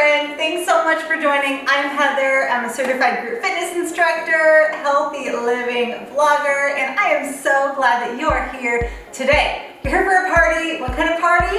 friend. Thanks so much for joining. I'm Heather. I'm a certified group fitness instructor, healthy living vlogger, and I am so glad that you are here today. You're here for a party. What kind of party?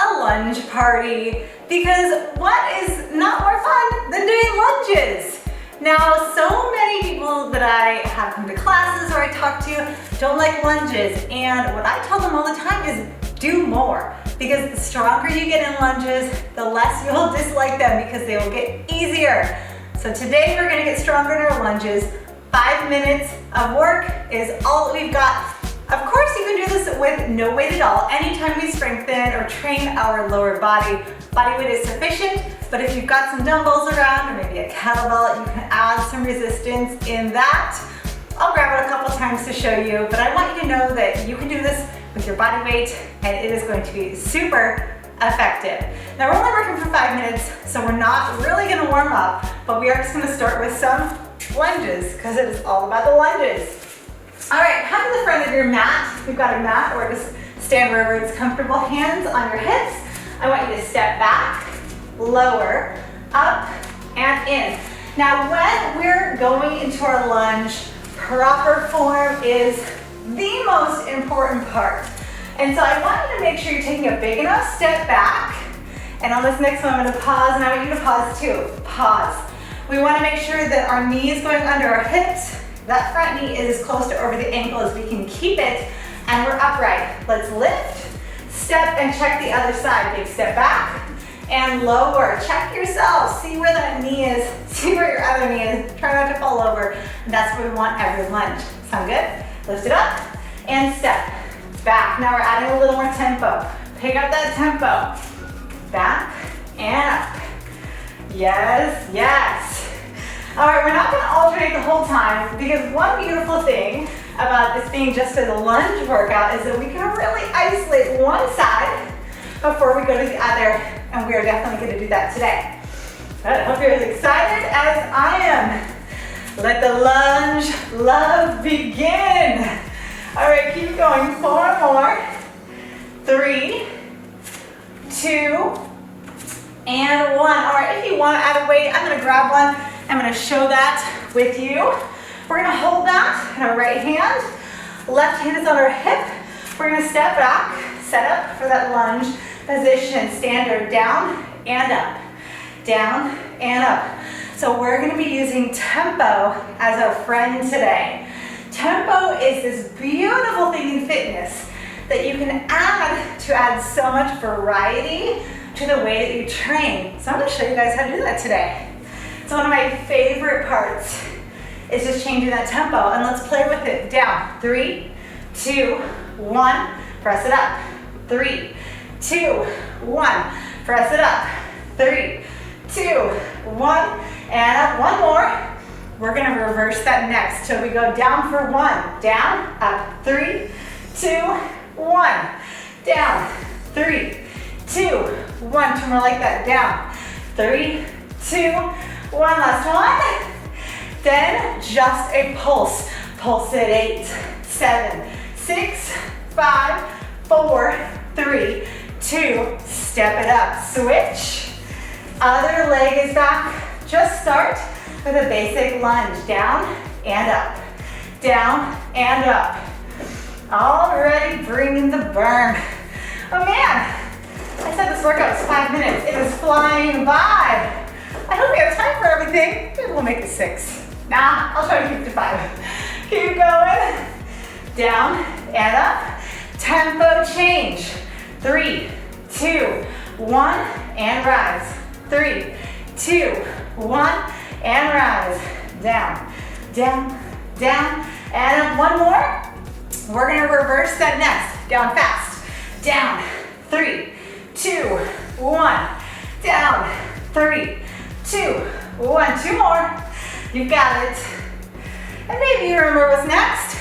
A lunge party. Because what is not more fun than doing lunges? Now, so many people that I have come to classes or I talk to don't like lunges, and what I tell them all the time is do more, because the stronger you get in lunges, the less you'll dislike them because they will get easier. So today we're gonna get stronger in our lunges. 5 minutes of work is all that we've got. Of course, you can do this with no weight at all. Anytime we strengthen or train our lower body, body weight is sufficient. But if you've got some dumbbells around or maybe a kettlebell, you can add some resistance in that. I'll grab it a couple times to show you, but I want you to know that you can do this with your body weight and it is going to be super effective. Now we're only working for 5 minutes, so we're not really gonna warm up, but we are just gonna start with some lunges because it is all about the lunges. All right, come to the front of your mat. You've got a mat or just stand wherever it's comfortable. Hands on your hips. I want you to step back, lower, up, and in. Now when we're going into our lunge, proper form is the most important part. And so I want you to make sure you're taking a big enough step back. And on this next one, I'm gonna pause, and I want you to pause too. Pause. We wanna make sure that our knee is going under our hips. That front knee is as close to over the ankle as we can keep it, and we're upright. Let's lift, step, and check the other side. Big step back, and lower. Check yourself. See where that knee is. See where your other knee is. Try not to fall over. And that's what we want every lunge. Sound good? Lift it up and step back. Now we're adding a little more tempo. Pick up that tempo. Back and up. Yes, yes. All right, we're not gonna alternate the whole time because one beautiful thing about this being just as a lunge workout is that we can really isolate one side before we go to the other, and we are definitely gonna do that today. I hope you're as excited as I am. Let the lunge love begin. All right, keep going. 4 more. 3, 2, and 1. All right, if you want to add a weight, I'm gonna grab one. I'm gonna show that with you. We're gonna hold that in our right hand. Left hand is on our hip. We're gonna step back, set up for that lunge position. Standard down and up, down and up. So we're gonna be using tempo as our friend today. Tempo is this beautiful thing in fitness that you can add to add so much variety to the way that you train. So I'm gonna show you guys how to do that today. So one of my favorite parts is just changing that tempo, and let's play with it. Down, 3, 2, 1, press it up. 3, 2, 1, press it up. 3, 2, 1, and up. One more. We're gonna reverse that next till we go down for 1. Down, up, 3, 2, 1. Down, 3, 2, 1. 2 more like that. Down, 3, 2, 1. Last one. Then just a pulse. Pulse at 8, 7, 6, 5, 4, 3, 2. Step it up. Switch. Other leg is back. Just start with a basic lunge. Down and up. Down and up. Already bringing the burn. Oh man, I said this workout was 5 minutes. It is flying by. I hope we have time for everything. Maybe we'll make it 6. Nah, I'll try to keep it to 5. Keep going. Down and up. Tempo change. 3, 2, 1, and rise. 3, 2, 1, and rise. Down, down, down, and up. One more. We're gonna reverse that next. Down fast. Down, 3, 2, 1. Down, 3, 2, 1. 2 more. You've got it. And maybe you remember what's next.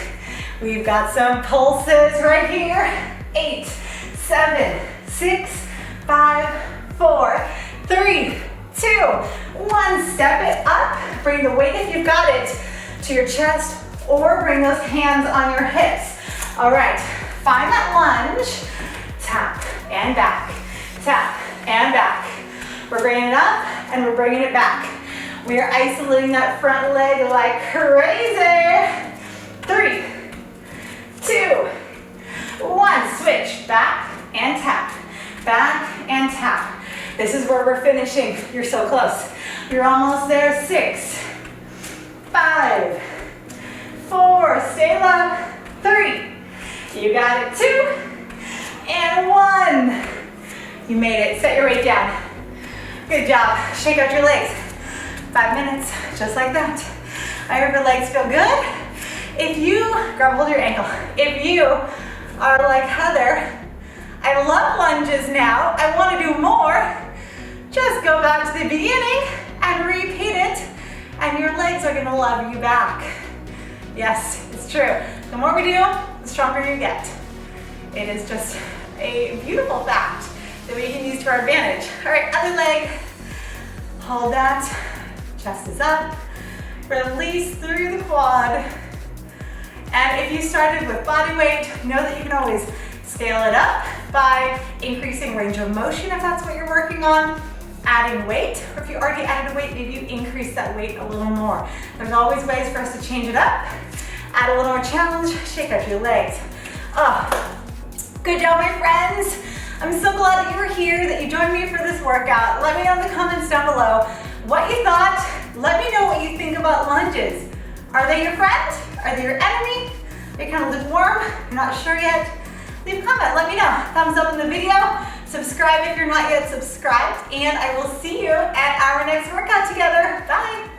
We've got some pulses right here. 8, 7, 6, 5, 4, 3, 2, 1. Step it up. Bring the weight, if you've got it, to your chest, or bring those hands on your hips. All right, find that lunge. Tap and back, tap and back. We're bringing it up. and we're bringing it back. We are isolating that front leg like crazy. 3, 2, 1. Switch, back and tap, back and tap. This is where we're finishing. You're so close. You're almost there. 6, 5, 4, stay low. 3, you got it. 2, and 1. You made it. Set your weight down. Good job. Shake out your legs. 5 minutes, just like that. I hope your legs feel good. If you, grab hold of your ankle. If you are like Heather, I love lunges now, I want to do more, just go back to the beginning and repeat it, and your legs are going to love you back. Yes, it's true. The more we do, the stronger you get. It is just a beautiful fact that we can use to our advantage. All right, other leg. Hold that. Chest is up. Release through the quad. And if you started with body weight, know that you can always scale it up by increasing range of motion if that's what you're working on, adding weight, or if you already added a weight, maybe you increase that weight a little more. There's always ways for us to change it up, add a little more challenge, shake out your legs. Oh, good job, my friends. I'm so glad that you were here, that you joined me for this workout. Let me know in the comments down below what you thought. Let me know what you think about lunges. Are they your friend? Are they your enemy? Are you kind of lukewarm? You're not sure yet? Leave a comment, let me know. Thumbs up in the video. Subscribe if you're not yet subscribed. And I will see you at our next workout together. Bye.